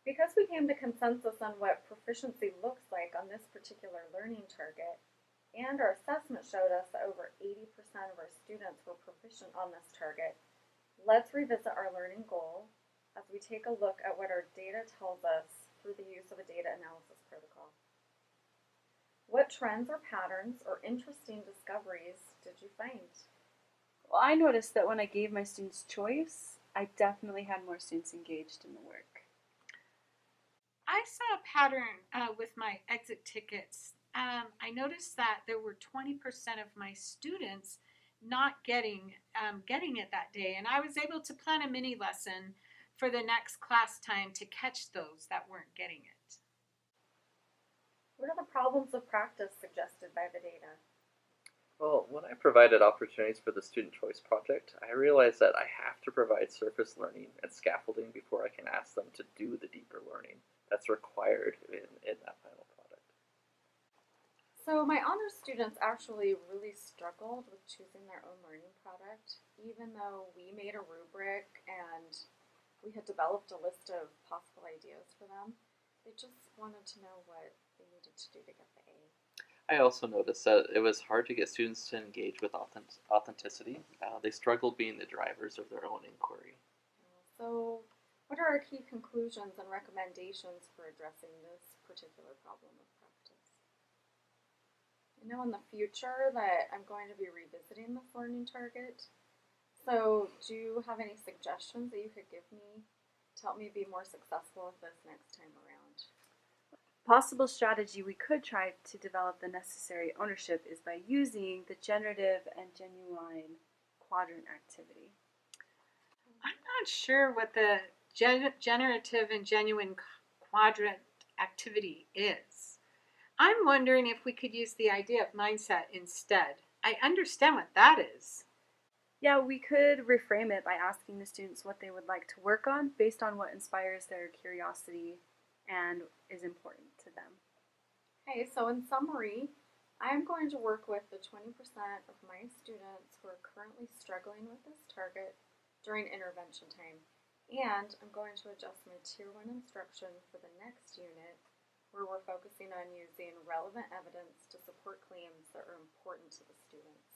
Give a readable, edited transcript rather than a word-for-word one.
Because we came to consensus on what proficiency looks like on this particular learning target, and our assessment showed us that over 80% of our students were proficient on this target, let's revisit our learning goal as we take a look at what our data tells us through the use of a data analysis protocol. What trends or patterns or interesting discoveries did you find? Well, I noticed that when I gave my students choice, I definitely had more students engaged in the work. I saw a pattern with my exit tickets. I noticed that there were 20% of my students not getting it that day, and I was able to plan a mini lesson for the next class time to catch those that weren't getting it. What are the problems of practice suggested by the data? Well, when I provided opportunities for the Student Choice Project, I realized that I have to provide surface learning and scaffolding before I can ask them to do the deeper learning that's required in that final product. So my honors students actually really struggled with choosing their own learning product, even though we made a rubric and we had developed a list of possible ideas for them. They just wanted to know what they needed to do to get the A. I also noticed that it was hard to get students to engage with authenticity. They struggled being the drivers of their own inquiry. So what are our key conclusions and recommendations for addressing this particular problem of practice? I know in the future that I'm going to be revisiting this learning target. So do you have any suggestions that you could give me to help me be more successful with this next time around? Possible strategy we could try to develop the necessary ownership is by using the generative and genuine quadrant activity. I'm not sure what the generative and genuine quadrant activity is. I'm wondering if we could use the idea of mindset instead. I understand what that is. Yeah, we could reframe it by asking the students what they would like to work on based on what inspires their curiosity and is important to them. Okay, so in summary, I'm going to work with the 20% of my students who are currently struggling with this target during intervention time. And I'm going to adjust my Tier 1 instruction for the next unit where we're focusing on using relevant evidence to support claims that are important to the students.